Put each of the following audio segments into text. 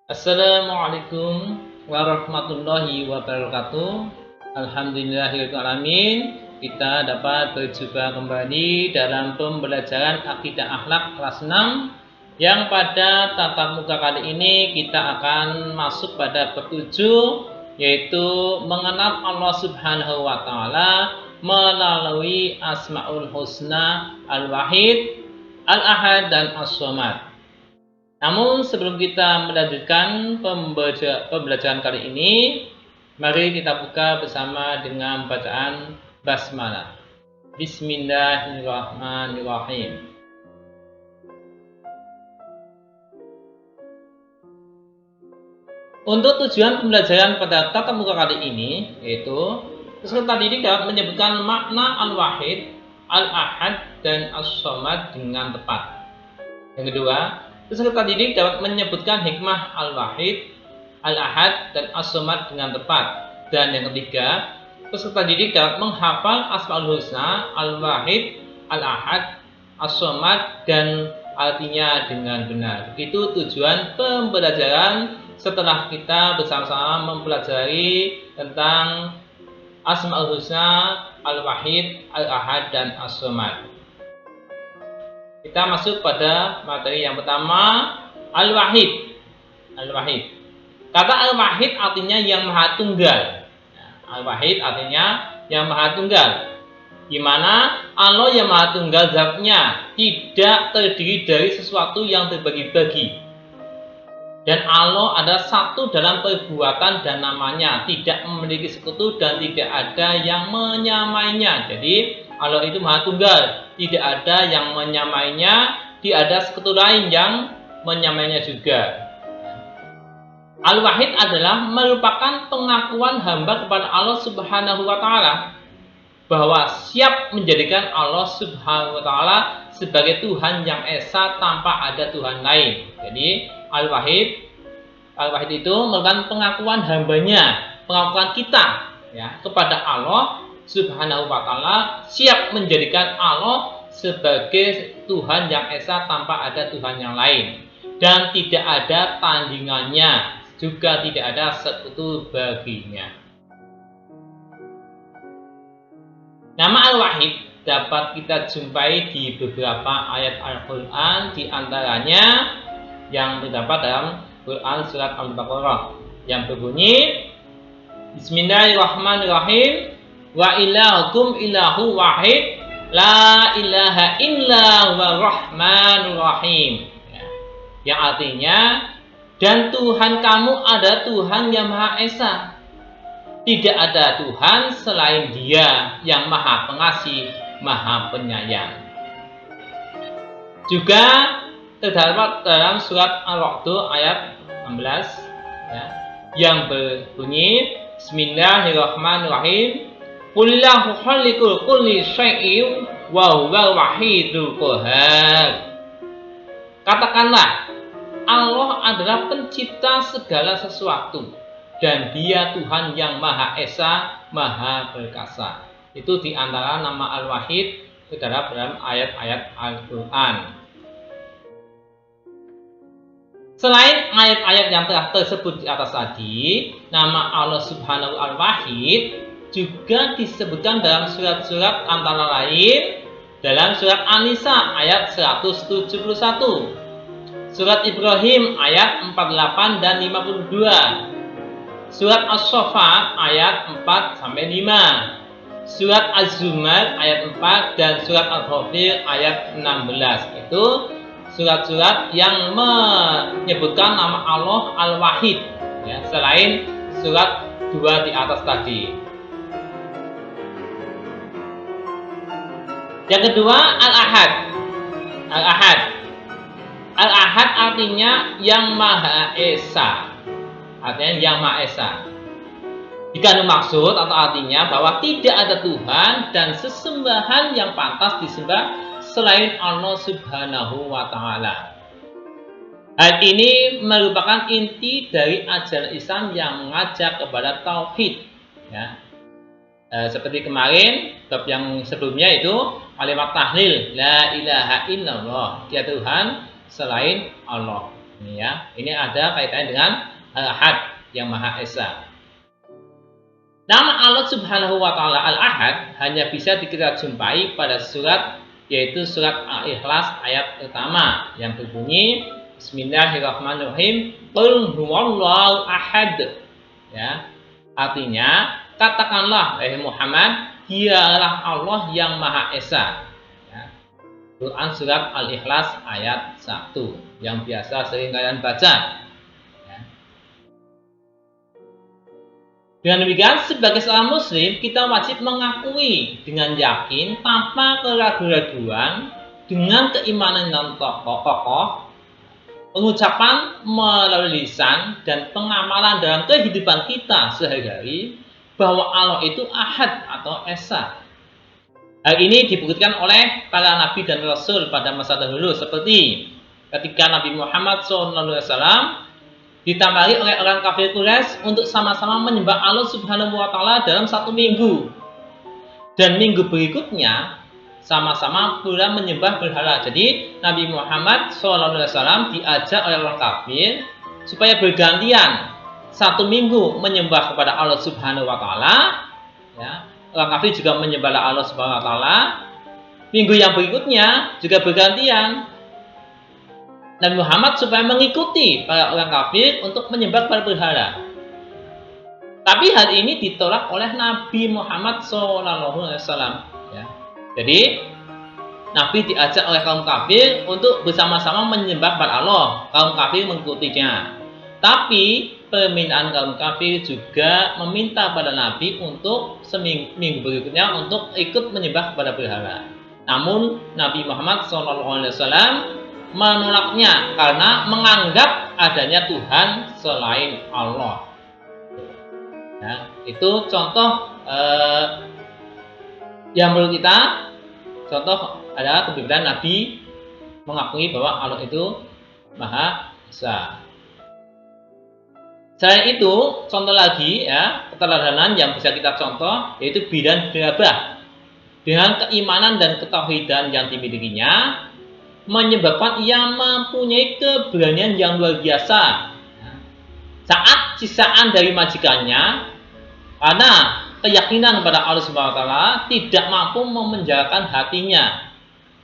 Assalamualaikum warahmatullahi wabarakatuh. Alhamdulillahirrahmanirrahim. Kita dapat berjumpa kembali dalam pembelajaran Akidah Akhlak kelas 6, yang pada tatap muka kali ini kita akan masuk pada bab 7, yaitu mengenal Allah Subhanahu wa taala melalui Asmaul Husna, Al-Wahid, Al-Ahad, dan As-Somad. Namun sebelum kita melanjutkan pembelajaran kali ini, mari kita buka bersama dengan bacaan basmalah. Bismillahirrahmanirrahim. Untuk tujuan pembelajaran pada tatap muka kali ini, yaitu peserta didik dapat menyebutkan makna Al-Wahid, Al-Ahad, dan As-Somad dengan tepat. Yang kedua, peserta didik dapat menyebutkan hikmah Al-Wahid, Al-Ahad, dan As-Somad dengan tepat. Dan yang ketiga, peserta didik dapat menghafal Asmaul Husna, Al-Wahid, Al-Ahad, As-Somad, dan artinya dengan benar. Itu tujuan pembelajaran setelah kita bersama-sama mempelajari tentang Asmaul Husna, Al-Wahid, Al-Ahad, dan As-Somad. Kita masuk pada materi yang pertama, Al-Wahid. Al-Wahid. Kata Al-Wahid artinya yang maha tunggal. Al-Wahid artinya yang maha tunggal. Di mana Allah yang maha tunggal zatnya tidak terdiri dari sesuatu yang terbagi-bagi. Dan Allah ada satu dalam perbuatan dan namanya, tidak memiliki sekutu dan tidak ada yang menyamainya. Jadi Allah itu maha tunggal, tidak ada yang menyamainya, tidak ada sekutu lain yang menyamainya juga. Al-Wahid adalah merupakan pengakuan hamba kepada Allah Subhanahu wa taala bahwa siap menjadikan Allah Subhanahu wa taala sebagai Tuhan yang esa tanpa ada Tuhan lain. Jadi Al-Wahid itu merupakan pengakuan hambanya, pengakuan kita kepada Allah Subhanahu wa taala, siap menjadikan Allah sebagai Tuhan yang esa tanpa ada Tuhan yang lain, dan tidak ada tandingannya, juga tidak ada sekutu baginya. Nama Al-Wahid dapat kita jumpai di beberapa ayat Al-Quran, di antaranya yang terdapat dalam Quran surat Al-Baqarah yang berbunyi Bismillahirrahmanirrahim, wa ilahukum ilahu wahid, la ilaha illa huwa rahmanur rahim. Yang artinya, dan Tuhan kamu ada Tuhan yang Maha Esa, tidak ada Tuhan selain Dia yang Maha Pengasih, Maha Penyayang. Juga terdapat dalam surat Al-Ra'd ayat 16 yang berbunyi Bismillahirrahmanirrahim, Qulillahu khaliqul kulli syai'in wa huwal wahidul qahhar. Katakanlah, Allah adalah pencipta segala sesuatu dan Dia Tuhan yang Maha Esa, Maha Perkasa. Itu di antara nama Al-Wahid terdapat dalam ayat-ayat Al-Quran. Selain ayat-ayat yang telah tersebut di atas tadi, nama Allah Subhanahu Al-Wahid juga disebutkan dalam surat-surat antara lain dalam surat An-Nisa ayat 171, surat Ibrahim ayat 48 dan 52, surat As-Saffat ayat 4-5, surat Az-Zumar ayat 4, dan surat Al-Ghafir ayat 16. Itu surat-surat yang menyebutkan nama Allah Al-Wahid, selain surat 2 di atas tadi. Yang kedua, Al-Ahad. Al-Ahad. Al-Ahad artinya yang Maha Esa. Artinya yang Maha Esa. Jika maksud atau artinya bahwa tidak ada Tuhan dan sesembahan yang pantas disembah selain Allah Subhanahu wa taala. Hal ini merupakan inti dari ajaran Islam yang mengajak kepada tauhid. Seperti kemarin, bab yang sebelumnya itu kalimat tahlil, la ilaha illallah, tiada Tuhan selain Allah. Ini ya, ini ada kaitannya dengan Al-Ahad yang Maha Esa. Nama Allah Subhanahu wa taala Al-Ahad hanya bisa kita jumpai pada surat, yaitu surat Al-Ikhlas ayat pertama yang berbunyi Bismillahirrahmanirrahim, Qul huwallahu ahad. Ya. Artinya, katakanlah wahai Muhammad, dialah Allah yang Maha Esa. Ya. Quran surat Al-Ikhlas ayat 1 yang biasa sering kalian baca. Ya. Dengan demikian, sebagai seorang muslim, kita wajib mengakui dengan yakin tanpa keraguan-raguan, dengan keimanan yang kokoh, pengucapan melalui lisan dan pengamalan dalam kehidupan kita sehari-hari bahwa Allah itu Ahad atau Esa. Hal ini dibuktikan oleh para nabi dan rasul pada masa dahulu, seperti ketika Nabi Muhammad SAW ditamari oleh orang kafir Quraisy untuk sama-sama menyembah Allah Subhanahu wa taala dalam satu minggu. Dan minggu berikutnya sama-sama pula menyembah berhala. Jadi Nabi Muhammad SAW diajak oleh orang kafir supaya bergantian satu minggu menyembah kepada Allah Subhanahu wa taala. Ya. Orang kafir juga menyembah Allah Subhanahu wa taala. Minggu yang berikutnya juga bergantian Nabi Muhammad supaya mengikuti para orang kafir untuk menyembah kepada berhala. Tapi hal ini ditolak oleh Nabi Muhammad SAW. Ya. Jadi Nabi diajak oleh kaum kafir untuk bersama-sama menyembah kepada Allah. Kaum kafir mengikutinya. Tapi permintaan kaum kafir juga meminta pada Nabi untuk seminggu berikutnya untuk ikut menyembah kepada berhala. Namun Nabi Muhammad SAW menolaknya karena menganggap adanya Tuhan selain Allah. Ya, itu contoh yang menurut kita contoh adalah kebebasan Nabi mengakui bahwa Allah itu Maha Esa. Selain itu, contoh lagi ya, keteladanan yang bisa kita contoh yaitu Bilal bin Rabah. Dengan keimanan dan ketauhidan yang dimilikinya menyebabkan ia mempunyai keberanian yang luar biasa. Saat sisaan dari majikannya karena keyakinan kepada Allah Subhanahu wa taala tidak mampu memenjarakan hatinya.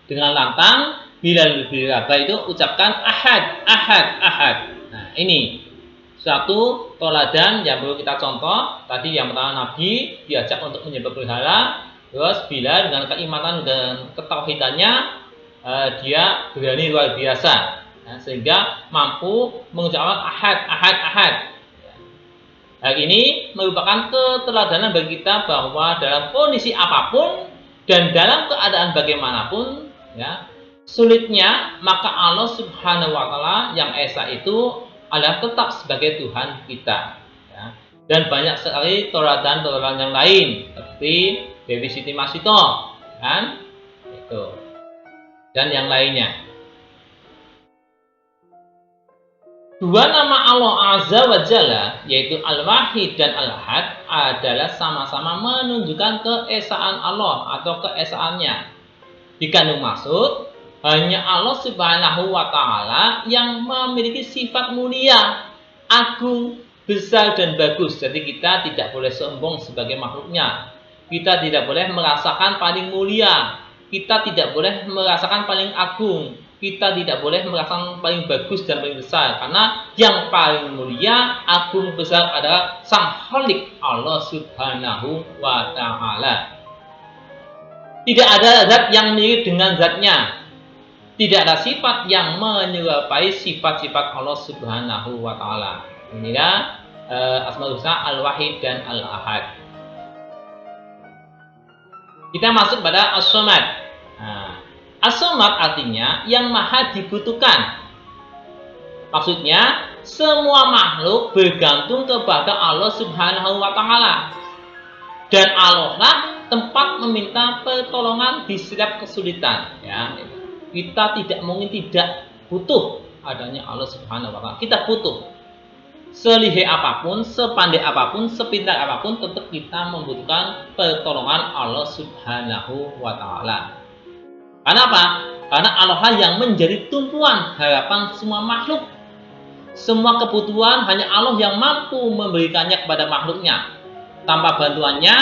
Dengan lantang Bilal bin Rabah itu ucapkan Ahad, Ahad, Ahad. Nah, ini suatu teladan yang perlu kita contoh. Tadi yang pertama Nabi diajak untuk menyembah berhala, terus Bilal dengan keimanan dan ketauhidannya dia berani luar biasa, ya, sehingga mampu mengucapkan Ahad, Ahad, Ahad. Hal ini merupakan keteladanan bagi kita bahwa dalam kondisi apapun dan dalam keadaan bagaimanapun, ya, sulitnya, maka Allah Subhanahu wa taala yang Esa itu adalah tetap sebagai Tuhan kita. Ya. Dan banyak sekali teladan-teladan yang lain seperti Dewi Siti Masito, kan? Itu. Dan yang lainnya. Dua nama Allah Azza wa Jalla, yaitu Al-Wahid dan Al-Ahad, adalah sama-sama menunjukkan keesaan Allah atau keesaannya. Dikandung maksud, hanya Allah Subhanahu wa taala yang memiliki sifat mulia, agung, besar dan bagus. Jadi kita tidak boleh sombong sebagai makhluknya. Kita tidak boleh merasakan paling mulia. Kita tidak boleh merasakan paling agung. Kita tidak boleh merasakan paling bagus dan paling besar. Karena yang paling mulia, agung, besar adalah Sang Khalik Allah Subhanahu wa ta'ala. Tidak ada zat yang mirip dengan zatnya. Tidak ada sifat yang menyerupai sifat-sifat Allah Subhanahu wa ta'ala. Inilah Asmaul Husna Al-Wahid dan Al-Ahad. Kita masuk pada As-Somad. Nah, As-Somad artinya yang maha dibutuhkan. Maksudnya, semua makhluk bergantung kepada Allah Subhanahu wa ta'ala. Dan Allah lah tempat meminta pertolongan di setiap kesulitan. Ya, kita tidak mungkin tidak butuh adanya Allah Subhanahu wa ta'ala. Kita butuh. Selihai apapun, sepandai apapun, sepintar apapun, tetap kita membutuhkan pertolongan Allah Subhanahu wa ta'ala. Karena apa? Karena Allah yang menjadi tumpuan harapan semua makhluk. Semua kebutuhan hanya Allah yang mampu memberikannya kepada makhluknya. Tanpa bantuannya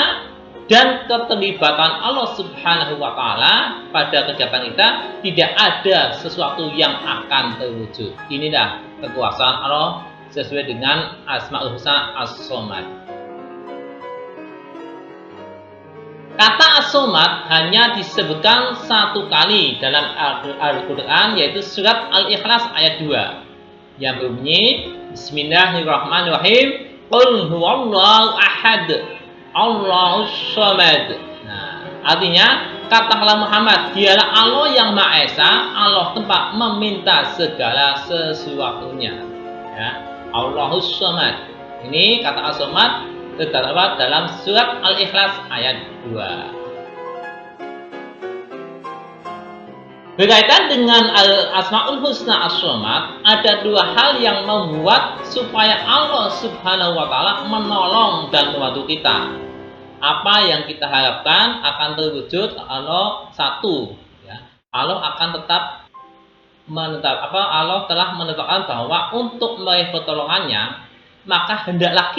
dan keterlibatan Allah Subhanahu wa Ta'ala pada kegiatan kita, tidak ada sesuatu yang akan terwujud. Inilah kekuasaan Allah sesuai dengan Asmaul Husna As-Somad. Kata As-Somad hanya disebutkan satu kali dalam Al-Quran, yaitu surat Al-Ikhlas ayat 2 yang berbunyi Bismillahirrahmanirrahim, Qul huwallahu ahad, Allahus Somad. Nah, artinya katakanlah Muhammad, dialah Allah yang Maha Esa, Allah tempat meminta segala sesuatunya. Ya, Allahus Somad. Ini kata As-Somad terdapat dalam surat Al-Ikhlas ayat 2. Berkaitan dengan Asmaul Husna As-Somad, ada dua hal yang membuat supaya Allah Subhanahu wa Ta'ala menolong dan membantu kita. Apa yang kita harapkan akan terwujud kalau satu, ya, Allah akan tetap Allah telah menetapkan bahwa untuk meraih pertolongannya, maka hendaklah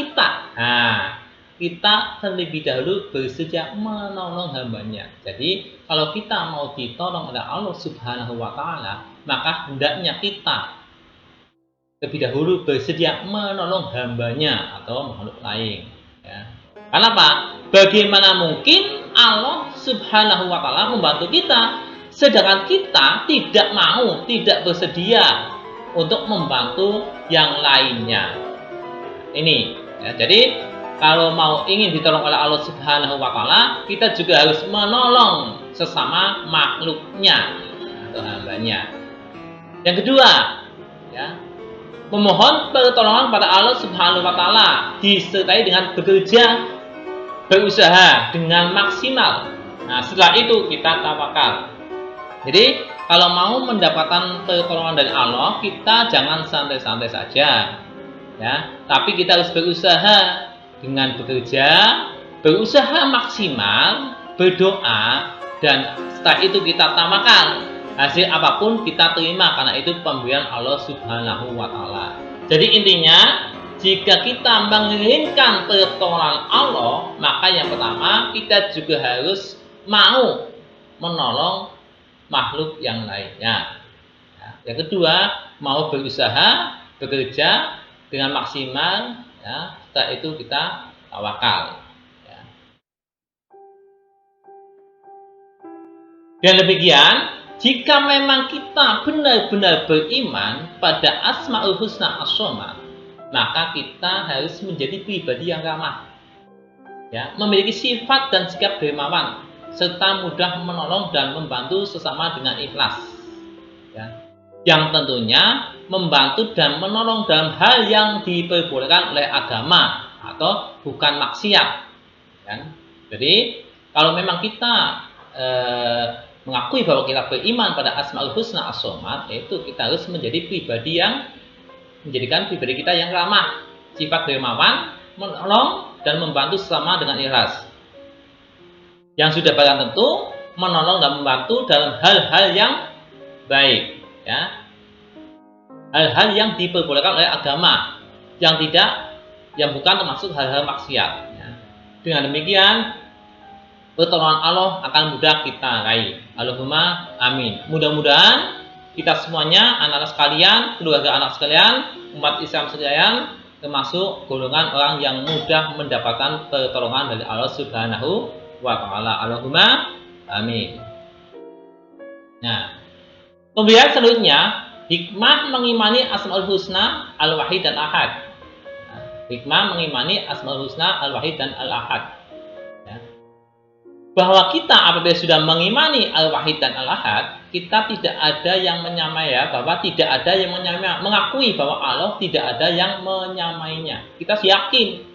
kita terlebih dahulu bersedia menolong hambanya. Jadi kalau kita mau ditolong oleh Allah Subhanahu wa Ta'ala, maka hendaknya kita lebih dahulu bersedia menolong hambanya atau makhluk lain. Ya. Kenapa? Bagaimana mungkin Allah Subhanahu wa Ta'ala membantu kita, sedangkan kita tidak bersedia untuk membantu yang lainnya. Ini, ya, jadi kalau mau ingin ditolong oleh Allah Subhanahu wa Ta'ala, kita juga harus menolong sesama makhluknya atau hambanya. Yang kedua, ya, memohon pertolongan pada Allah Subhanahu wa Ta'ala disertai dengan berusaha dengan maksimal. Nah, setelah itu kita tawakal. Jadi, kalau mau mendapatkan pertolongan dari Allah, kita jangan santai-santai saja. Ya, tapi kita harus berusaha dengan berusaha maksimal, berdoa, dan setelah itu kita tawakal. Hasil apapun kita terima karena itu pemberian Allah Subhanahu wa Ta'ala. Jadi intinya, jika kita menginginkan pertolongan Allah, maka yang pertama kita juga harus mau menolong makhluk yang lainnya. Yang kedua, mau berusaha, bekerja dengan maksimal. Ya, setelah itu kita tawakal. Ya. Dan demikian, jika memang kita benar-benar beriman pada Asmaul Husna As-Somad, maka kita harus menjadi pribadi yang ramah, ya, memiliki sifat dan sikap dermawan, serta mudah menolong dan membantu sesama dengan ikhlas. Ya. Yang tentunya membantu dan menolong dalam hal yang diperbolehkan oleh agama atau bukan maksiat. Kan? Jadi kalau memang kita mengakui bahwa kita beriman pada Asmaul Husna As-Somad, yaitu kita harus menjadi pribadi yang menjadikan pribadi kita yang ramah, sifat dermawan, menolong dan membantu sesama dengan ikhlas. Yang sudah barang tentu menolong dan membantu dalam hal-hal yang baik. Ya, hal-hal yang diperbolehkan oleh agama, yang bukan termasuk hal-hal maksiat. Ya. Dengan demikian, pertolongan Allah akan mudah kita raih. Allahumma amin. Mudah-mudahan kita semuanya, anak-anak sekalian, keluarga anak sekalian, umat Islam sekalian, termasuk golongan orang yang mudah mendapatkan pertolongan dari Allah Subhanahu wa Ta'ala. Allahumma amin. Nah, kemudian selanjutnya, hikmah mengimani Asmaul Husna Al-Wahid dan Ahad. Hikmah mengimani Asmaul Husna Al-Wahid dan Al-Ahad. Ya. Bahwa kita apabila sudah mengimani Al-Wahid dan Al-Ahad, kita tidak ada yang menyamai, ya, bahwa tidak ada yang menyamai, mengakui bahwa Allah tidak ada yang menyamainya. Kita yakin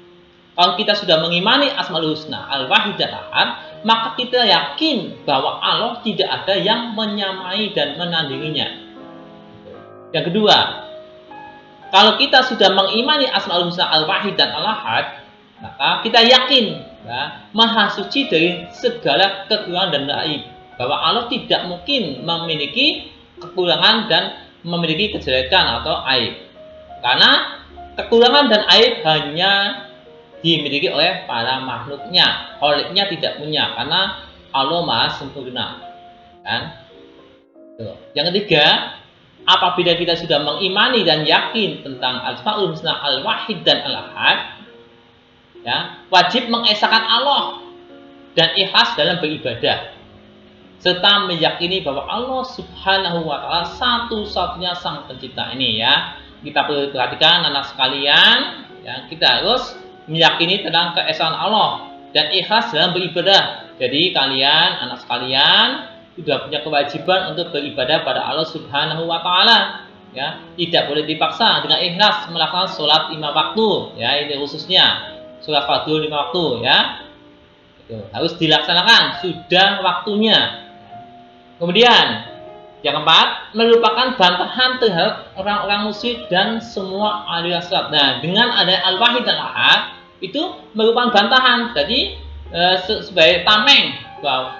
kalau kita sudah mengimani Asmaul Husna Al-Wahid dan Ahad, maka kita yakin bahwa Allah tidak ada yang menyamai dan menandinginya. Yang kedua, kalau kita sudah mengimani Asmaul Husna Al-Wahid dan Al-Ahad, maka kita yakin, ya, Maha Suci dari segala kekurangan dan aib, bahwa Allah tidak mungkin memiliki kekurangan dan memiliki kejelekan atau aib. Karena kekurangan dan aib hanya dimiliki oleh para makhluknya, kholiknya tidak punya, karena Allah Maha sempurna. Kan? Tuh. Yang ketiga, apabila kita sudah mengimani dan yakin tentang Asmaul Husna Al-Wahid dan Al-Ahad, ya, wajib mengesahkan Allah dan ikhlas dalam beribadah, serta meyakini bahwa Allah Subhanahu wa Ta'ala satu-satunya Sang Pencipta. Ini ya, kita perlu perhatikan anak sekalian, ya, kita harus meyakini tentang keesaan Allah dan ikhlas dalam beribadah. Jadi kalian, anak sekalian, sudah punya kewajiban untuk beribadah pada Allah Subhanahu wa Ta'ala, ya. Tidak boleh dipaksa, dengan ikhlas melakukan sholat 5 waktu, ya, ini khususnya sholat fardu 5 waktu, ya. Itu harus dilaksanakan, sudah waktunya. Kemudian yang keempat, merupakan bantahan terhadap orang-orang musyrik dan semua aliran sesat. Nah, dengan ada Al-Wahid dan Al-Ahad itu merupakan bantahan. Jadi sebagai tameng bahwa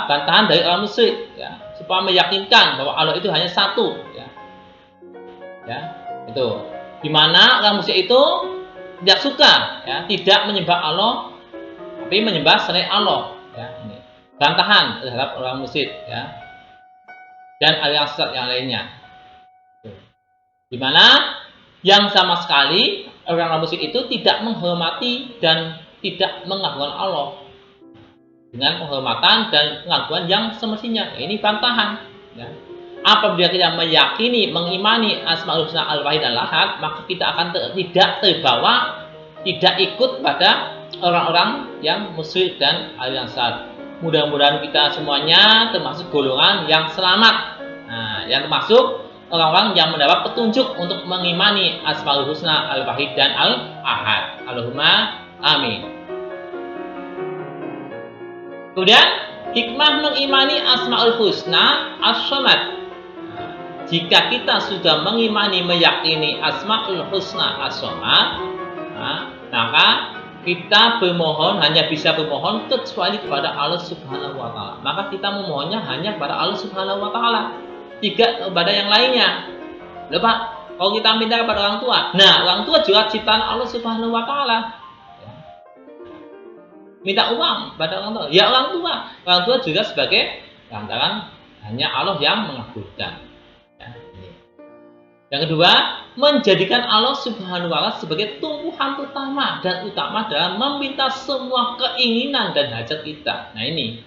bantahan dari orang musyrik, ya, supaya meyakinkan bahwa Allah itu hanya satu, ya. Ya, itu. Dimana orang musyrik itu tidak suka, ya, tidak menyembah Allah, tapi menyembah selain Allah, ya. Ini bantahan terhadap orang musyrik, ya, dan aliran sesat yang lainnya. Dimana yang sama sekali orang musyrik itu tidak menghormati dan tidak mengagungkan Allah dengan penghormatan dan pengakuan yang semestinya. Ya, ini bantahan, ya. Apabila kita meyakini, mengimani Asmaul Husna Al-Wahid Al-Ahad, maka kita akan tidak terbawa, tidak ikut pada orang-orang yang musyrik dan aliran sesat. Mudah-mudahan kita semuanya termasuk golongan yang selamat, nah, yang termasuk orang-orang yang mendapat petunjuk untuk mengimani Asmaul Husna Al-Wahid dan Al-Ahad. Allahumma amin. Kemudian hikmah mengimani Asmaul Husna As-Somad. Jika kita sudah mengimani, meyakini Asmaul Husna As-Somad, maka kita bermohon hanya bisa bermohon kecuali kepada Allah Subhanahu wa Ta'ala. Maka kita memohonnya hanya kepada Allah Subhanahu wa Ta'ala, tidak kepada yang lainnya. Loh Pak, kalau kita minta kepada orang tua, nah orang tua juga ciptaan Allah Subhanahu wa Ta'ala. Minta uang pada orang tua, ya orang tua juga sebagai lantaran hanya Allah yang mengabulkan. Ya, ini. Yang kedua, menjadikan Allah Subhanahu wa Ta'ala sebagai tumpuan pertama dan utama dalam meminta semua keinginan dan hajat kita. Nah ini,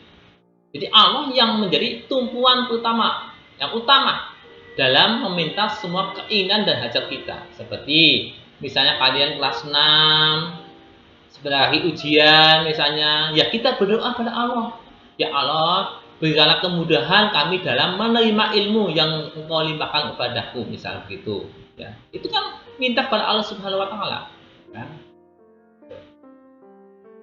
jadi Allah yang menjadi tumpuan pertama, yang utama dalam meminta semua keinginan dan hajat kita. Seperti misalnya kalian kelas 6 berakhir ujian misalnya, ya kita berdoa pada Allah, ya Allah berikanlah kemudahan kami dalam menerima ilmu yang Engkau limpahkan kepadaku, misal begitu, ya. Itu kan minta pada Allah Subhanahu wa Ta'ala, kan?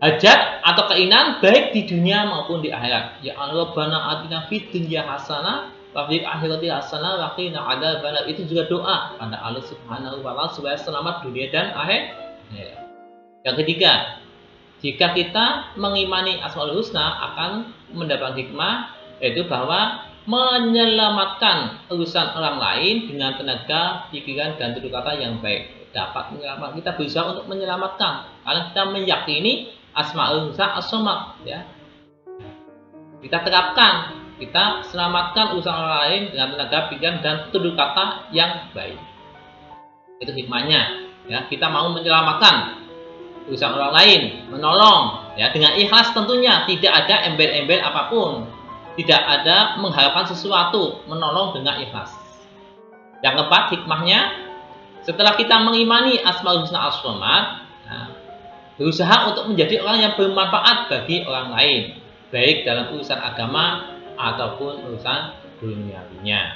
Hajat atau keinginan baik di dunia maupun di akhirat. Ya Allah, Rabbana atina fid dunya hasanah wa fil akhirati hasanah wa qina adzabannar. Itu juga doa pada Allah Subhanahu wa Ta'ala supaya selamat dunia dan akhir. Ya. Yang ketiga, jika kita mengimani Asmaul Husna akan mendapat hikmah, yaitu bahwa menyelamatkan urusan orang lain dengan tenaga, pikiran, dan tutur kata yang baik. Dapat menyelamatkan, kita berusaha untuk menyelamatkan karena kita meyakini Asmaul Husna As-Somad, ya. Kita terapkan, kita selamatkan urusan orang lain dengan tenaga, pikiran, dan tutur kata yang baik. Itu hikmahnya, ya. Kita mau menyelamatkan urusan orang lain, menolong, ya, dengan ikhlas tentunya, tidak ada embel-embel apapun, tidak ada mengharapkan sesuatu, menolong dengan ikhlas. Yang keempat, hikmahnya, setelah kita mengimani Asmaul Husna As-Somad, berusaha untuk menjadi orang yang bermanfaat bagi orang lain, baik dalam urusan agama ataupun urusan duniawinya.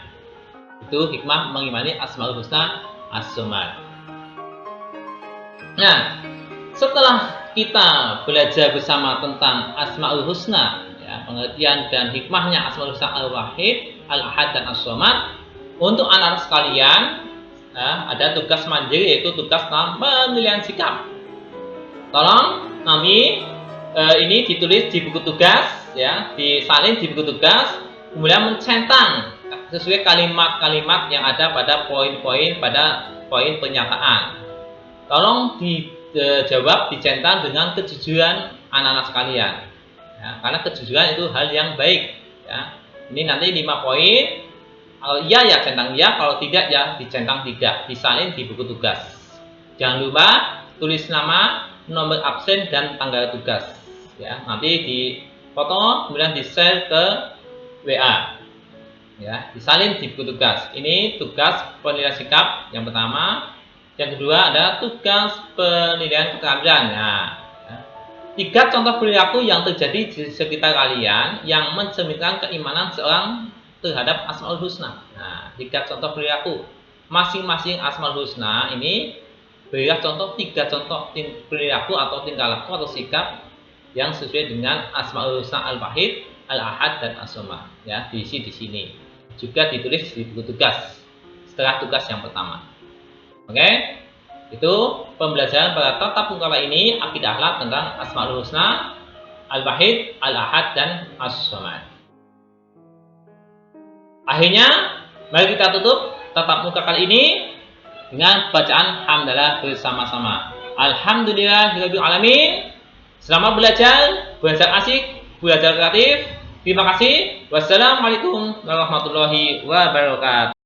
Itu hikmah mengimani Asmaul Husna As-Somad. Nah, setelah kita belajar bersama tentang Asmaul Husna, ya, pengertian dan hikmahnya Asmaul Husna Al-Wahid, Al-Ahad, dan As-Somad, untuk anak-anak sekalian, ada tugas mandiri, yaitu tugas tentang penilaian sikap. Tolong nanti ini ditulis di buku tugas, ya, disalin di buku tugas, kemudian mencentang sesuai kalimat-kalimat yang ada pada poin-poin pada poin pernyataan. Tolong dijawab, dicentang dengan kejujuran anak-anak sekalian. Ya, karena kejujuran itu hal yang baik. Ya. Ini nanti 5 poin. Kalau iya ya centang iya, kalau tidak ya dicentang tidak, disalin di buku tugas. Jangan lupa tulis nama, nomor absen dan tanggal tugas. Ya, nanti dipoto kemudian di-share ke WA. Ya, disalin di buku tugas. Ini tugas penilaian sikap yang pertama. Yang kedua ada tugas penilaian keterampilan. Nah, ya. 3 contoh perilaku yang terjadi di sekitar kalian yang mencerminkan keimanan seorang terhadap Asmaul Husna. Nah, 3 contoh perilaku masing-masing Asmaul Husna ini berilah contoh 3 contoh perilaku atau tingkah laku atau sikap yang sesuai dengan Asmaul Husna Al-Wahid, Al-Ahad dan As-Samad. Ya, diisi di sini. Juga ditulis di buku tugas setelah tugas yang pertama. Oke, itu pembelajaran pada tatap muka ini akidah akhlak tentang Asmaul Husna, Al-Wahid, Al-Ahad dan As-Samad. Akhirnya, mari kita tutup tatap muka kali ini dengan bacaan hamdalah bersama-sama. Alhamdulillahirabbil alamin. Selamat belajar asik, belajar kreatif. Terima kasih. Wassalamualaikum warahmatullahi wabarakatuh.